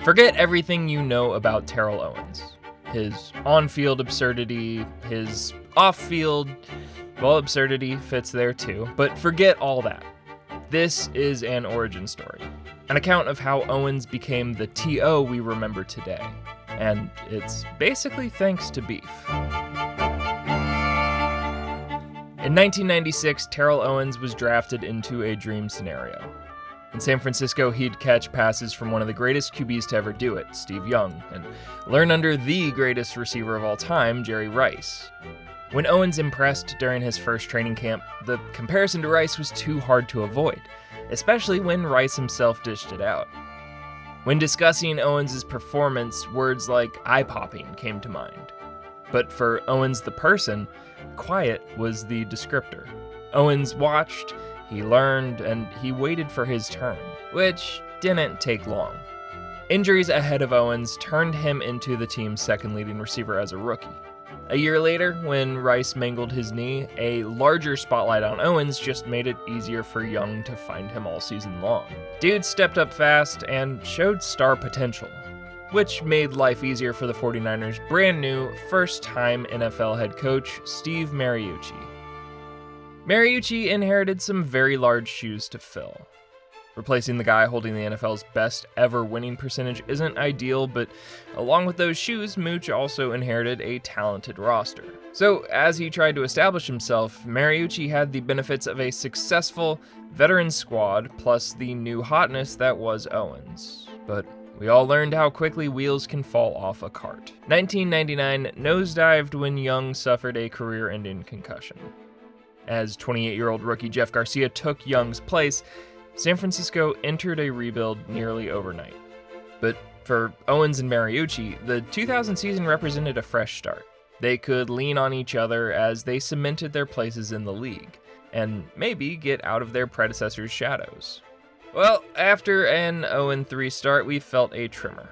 Forget everything you know about Terrell Owens. His on-field absurdity, his off-field, well, absurdity fits there too, but forget all that. This is an origin story, an account of how Owens became the T.O. we remember today, and it's basically thanks to beef. In 1996, Terrell Owens was drafted into a dream scenario. In San Francisco, he'd catch passes from one of the greatest QBs to ever do it, Steve Young, and learn under the greatest receiver of all time, Jerry Rice. When Owens impressed during his first training camp, the comparison to Rice was too hard to avoid, especially when Rice himself dished it out. When discussing Owens' performance, words like eye-popping came to mind. But for Owens the person, quiet was the descriptor. Owens watched, he learned, and he waited for his turn, which didn't take long. Injuries ahead of Owens turned him into the team's second leading receiver as a rookie. A year later, when Rice mangled his knee, a larger spotlight on Owens just made it easier for Young to find him all season long. Dude stepped up fast and showed star potential, which made life easier for the 49ers' brand new, first-time NFL head coach, Steve Mariucci. Mariucci inherited some very large shoes to fill. Replacing the guy holding the NFL's best ever winning percentage isn't ideal, but along with those shoes, Mooch also inherited a talented roster. So as he tried to establish himself, Mariucci had the benefits of a successful veteran squad plus the new hotness that was Owens. But we all learned how quickly wheels can fall off a cart. 1999 nosedived when Young suffered a career-ending concussion. As 28-year-old rookie Jeff Garcia took Young's place, San Francisco entered a rebuild nearly overnight. But for Owens and Mariucci, the 2000 season represented a fresh start. They could lean on each other as they cemented their places in the league, and maybe get out of their predecessors' shadows. Well, after an 0-3 start, we felt a tremor.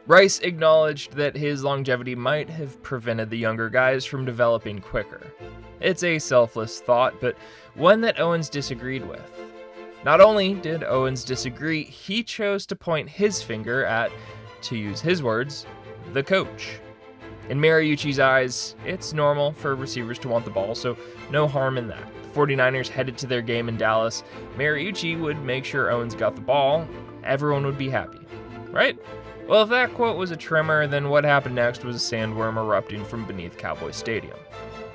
Rice acknowledged that his longevity might have prevented the younger guys from developing quicker. It's a selfless thought, but one that Owens disagreed with. Not only did Owens disagree, he chose to point his finger at, to use his words, the coach. In Mariucci's eyes, it's normal for receivers to want the ball, so no harm in that. The 49ers headed to their game in Dallas. Mariucci would make sure Owens got the ball. Everyone would be happy, right? Well, if that quote was a tremor, then what happened next was a sandworm erupting from beneath Cowboys Stadium.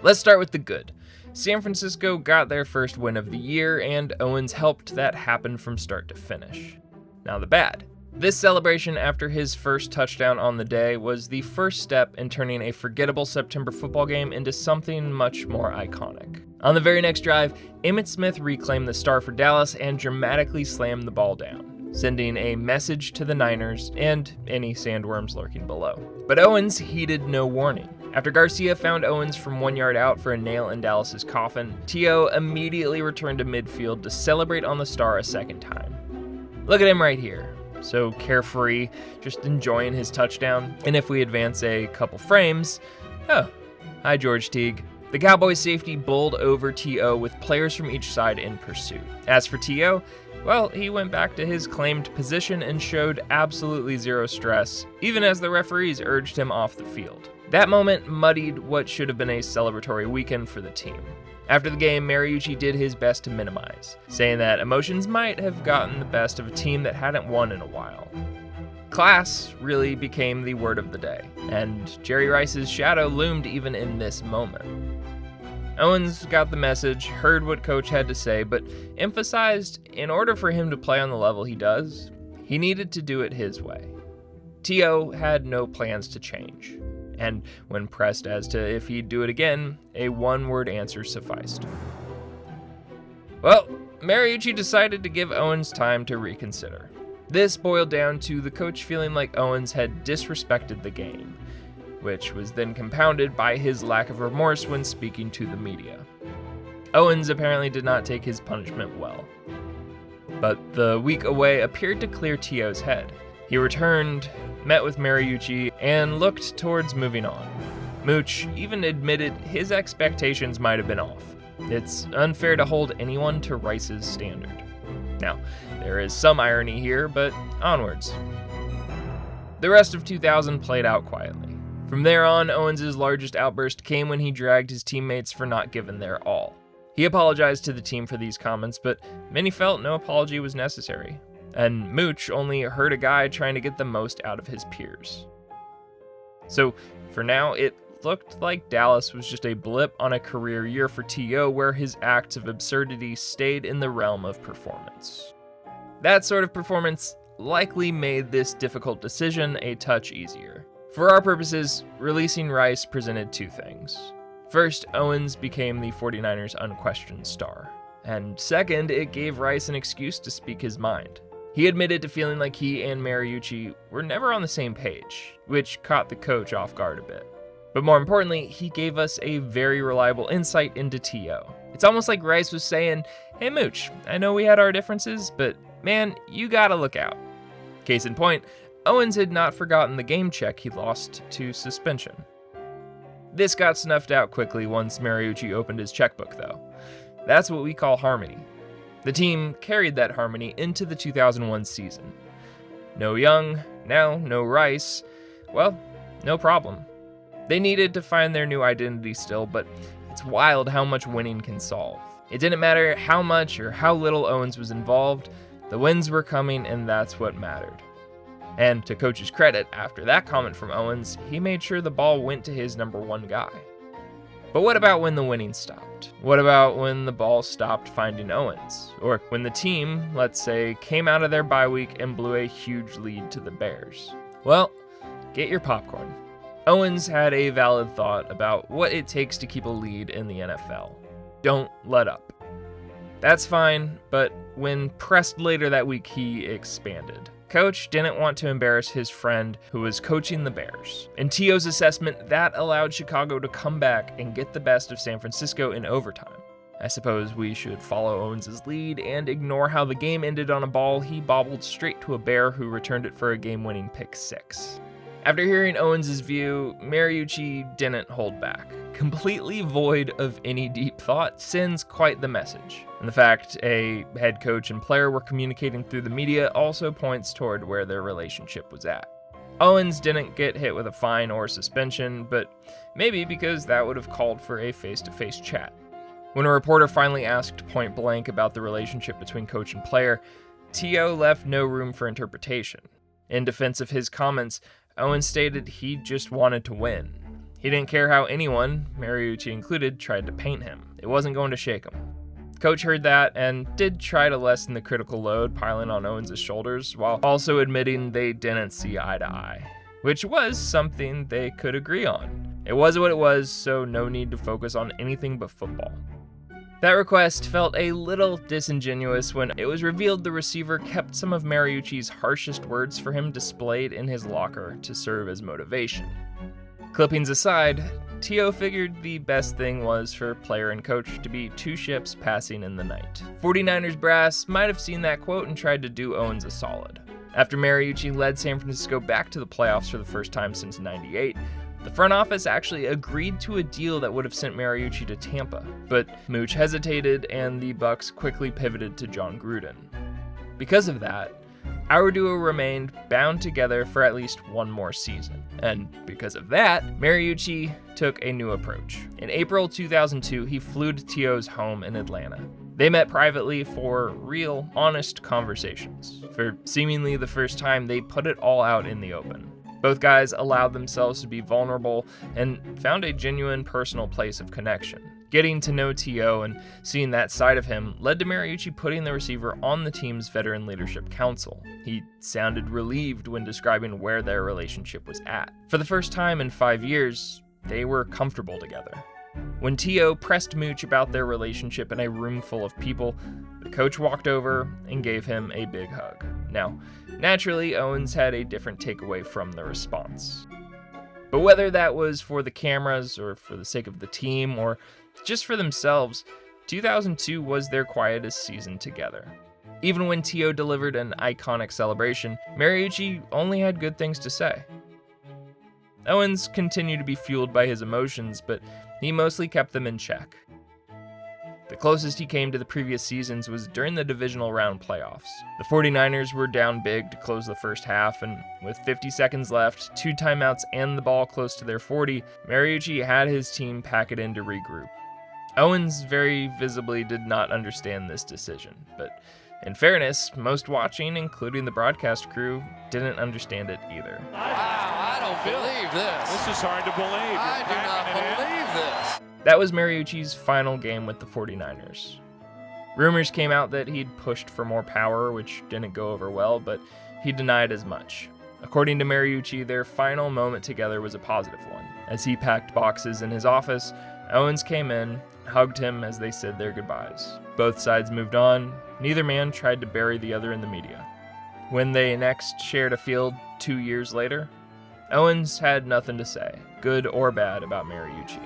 Let's start with the good. San Francisco got their first win of the year, and Owens helped that happen from start to finish. Now the bad. This celebration after his first touchdown on the day was the first step in turning a forgettable September football game into something much more iconic. On the very next drive, Emmitt Smith reclaimed the star for Dallas and dramatically slammed the ball down, sending a message to the Niners and any sandworms lurking below. But Owens heeded no warning. After Garcia found Owens from 1 yard out for a nail in Dallas's coffin, T.O. immediately returned to midfield to celebrate on the star a second time. Look at him right here, so carefree, just enjoying his touchdown. And if we advance a couple frames, oh, hi George Teague. The Cowboys safety bowled over T.O. with players from each side in pursuit. As for T.O., well, he went back to his claimed position and showed absolutely zero stress, even as the referees urged him off the field. That moment muddied what should have been a celebratory weekend for the team. After the game, Mariucci did his best to minimize, saying that emotions might have gotten the best of a team that hadn't won in a while. Class really became the word of the day, and Jerry Rice's shadow loomed even in this moment. Owens got the message, heard what coach had to say, but emphasized in order for him to play on the level he does, he needed to do it his way. T.O. had no plans to change, and when pressed as to if he'd do it again, a one-word answer sufficed. Well, Mariucci decided to give Owens time to reconsider. This boiled down to the coach feeling like Owens had disrespected the game, which was then compounded by his lack of remorse when speaking to the media. Owens apparently did not take his punishment well. But the week away appeared to clear T.O.'s head. He returned, met with Mariucci, and looked towards moving on. Mooch even admitted his expectations might have been off. It's unfair to hold anyone to Rice's standard. Now, there is some irony here, but onwards. The rest of 2000 played out quietly. From there on, Owens' largest outburst came when he dragged his teammates for not giving their all. He apologized to the team for these comments, but many felt no apology was necessary, and Mooch only hurt a guy trying to get the most out of his peers. So, for now, it looked like Dallas was just a blip on a career year for T.O. where his acts of absurdity stayed in the realm of performance. That sort of performance likely made this difficult decision a touch easier. For our purposes, releasing Rice presented two things. First, Owens became the 49ers' unquestioned star. And second, it gave Rice an excuse to speak his mind. He admitted to feeling like he and Mariucci were never on the same page, which caught the coach off guard a bit. But more importantly, he gave us a very reliable insight into T.O. It's almost like Rice was saying, "Hey Mooch, I know we had our differences, but man, you gotta look out." Case in point, Owens had not forgotten the game check he lost to suspension. This got snuffed out quickly once Mariucci opened his checkbook, though. That's what we call harmony. The team carried that harmony into the 2001 season. No Young, now no Rice. Well, no problem. They needed to find their new identity still, but it's wild how much winning can solve. It didn't matter how much or how little Owens was involved, the wins were coming, and that's what mattered. And to coach's credit, after that comment from Owens, he made sure the ball went to his number one guy. But what about when the winning stopped? What about when the ball stopped finding Owens? Or when the team, let's say, came out of their bye week and blew a huge lead to the Bears? Well, get your popcorn. Owens had a valid thought about what it takes to keep a lead in the NFL. Don't let up. That's fine, but when pressed later that week, he expanded. Coach didn't want to embarrass his friend who was coaching the Bears. In T.O.'s assessment, that allowed Chicago to come back and get the best of San Francisco in overtime. I suppose we should follow Owens' lead and ignore how the game ended on a ball he bobbled straight to a Bear who returned it for a game-winning pick six. After hearing Owens' view, Mariucci didn't hold back. Completely void of any deep thought sends quite the message. And the fact a head coach and player were communicating through the media also points toward where their relationship was at. Owens didn't get hit with a fine or suspension, but maybe because that would have called for a face-to-face chat. When a reporter finally asked point blank about the relationship between coach and player, T.O. left no room for interpretation. In defense of his comments, Owens stated he just wanted to win. He didn't care how anyone, Mariucci included, tried to paint him. It wasn't going to shake him. Coach heard that and did try to lessen the critical load piling on Owens' shoulders, while also admitting they didn't see eye to eye, which was something they could agree on. It was what it was, so no need to focus on anything but football. That request felt a little disingenuous when it was revealed the receiver kept some of Mariucci's harshest words for him displayed in his locker to serve as motivation. Clippings aside, T.O. figured the best thing was for player and coach to be two ships passing in the night. 49ers brass might have seen that quote and tried to do Owens a solid. After Mariucci led San Francisco back to the playoffs for the first time since '98, the front office actually agreed to a deal that would have sent Mariucci to Tampa, but Mooch hesitated and the Bucs quickly pivoted to John Gruden. Because of that, our duo remained bound together for at least one more season. And because of that, Mariucci took a new approach. In April 2002, he flew to T.O.'s home in Atlanta. They met privately for real, honest conversations. For seemingly the first time, they put it all out in the open. Both guys allowed themselves to be vulnerable and found a genuine personal place of connection. Getting to know T.O. and seeing that side of him led to Mariucci putting the receiver on the team's Veteran Leadership Council. He sounded relieved when describing where their relationship was at. For the first time in 5 years, they were comfortable together. When T.O. pressed Mooch about their relationship in a room full of people, the coach walked over and gave him a big hug. Now, naturally, Owens had a different takeaway from the response. But whether that was for the cameras or for the sake of the team or just for themselves, 2002 was their quietest season together. Even when T.O. delivered an iconic celebration, Mariucci only had good things to say. Owens continued to be fueled by his emotions, but he mostly kept them in check. The closest he came to the previous seasons was during the divisional round playoffs. The 49ers were down big to close the first half, and with 50 seconds left, 2 timeouts, and the ball close to their 40, Mariucci had his team pack it in to regroup. Owens very visibly did not understand this decision, but in fairness, most watching, including the broadcast crew, didn't understand it either. Wow, I don't believe this. This is hard to believe. I do not believe this. That was Mariucci's final game with the 49ers. Rumors came out that he'd pushed for more power, which didn't go over well, but he denied as much. According to Mariucci, their final moment together was a positive one. As he packed boxes in his office, Owens came in, hugged him as they said their goodbyes. Both sides moved on. Neither man tried to bury the other in the media. When they next shared a field 2 years later, Owens had nothing to say, good or bad, about Mariucci.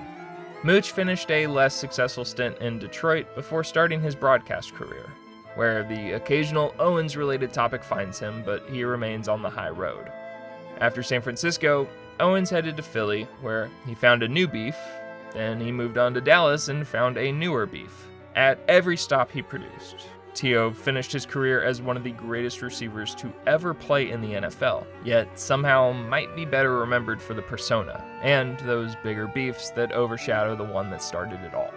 Mooch finished a less successful stint in Detroit before starting his broadcast career, where the occasional Owens-related topic finds him, but he remains on the high road. After San Francisco, Owens headed to Philly, where he found a new beef. Then he moved on to Dallas and found a newer beef. At every stop he produced, T.O. finished his career as one of the greatest receivers to ever play in the NFL, yet somehow might be better remembered for the persona, and those bigger beefs that overshadow the one that started it all.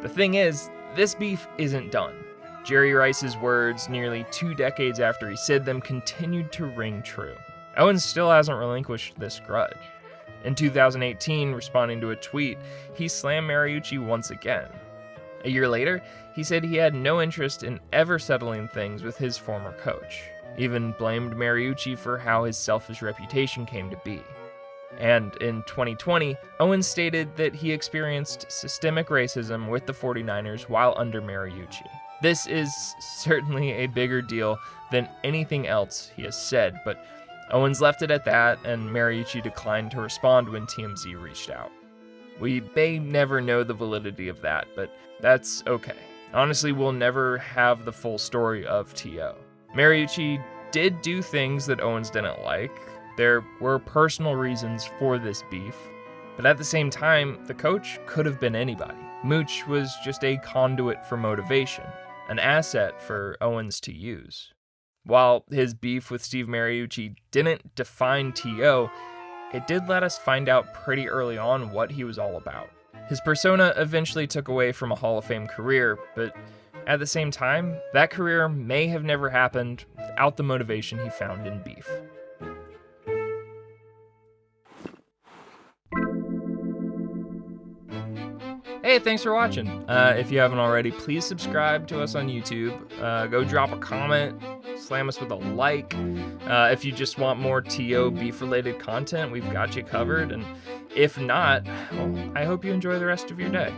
The thing is, this beef isn't done. Jerry Rice's words, nearly 2 decades after he said them, continued to ring true. Owens still hasn't relinquished this grudge. In 2018, responding to a tweet, he slammed Mariucci once again. A year later, he said he had no interest in ever settling things with his former coach, even blamed Mariucci for how his selfish reputation came to be. And in 2020, Owens stated that he experienced systemic racism with the 49ers while under Mariucci. This is certainly a bigger deal than anything else he has said, but Owens left it at that, and Mariucci declined to respond when TMZ reached out. We may never know the validity of that, but that's okay. Honestly, we'll never have the full story of T.O. Mariucci did do things that Owens didn't like. There were personal reasons for this beef, but at the same time, the coach could have been anybody. Mooch was just a conduit for motivation, an asset for Owens to use. While his beef with Steve Mariucci didn't define T.O., it did let us find out pretty early on what he was all about. His persona eventually took away from a Hall of Fame career, but at the same time, that career may have never happened without the motivation he found in beef. Hey, thanks for watching. If you haven't already, please subscribe to us on YouTube. Go drop a comment, slam us with a like. If you just want more TO beef-related content, we've got you covered. And if not, well, I hope you enjoy the rest of your day.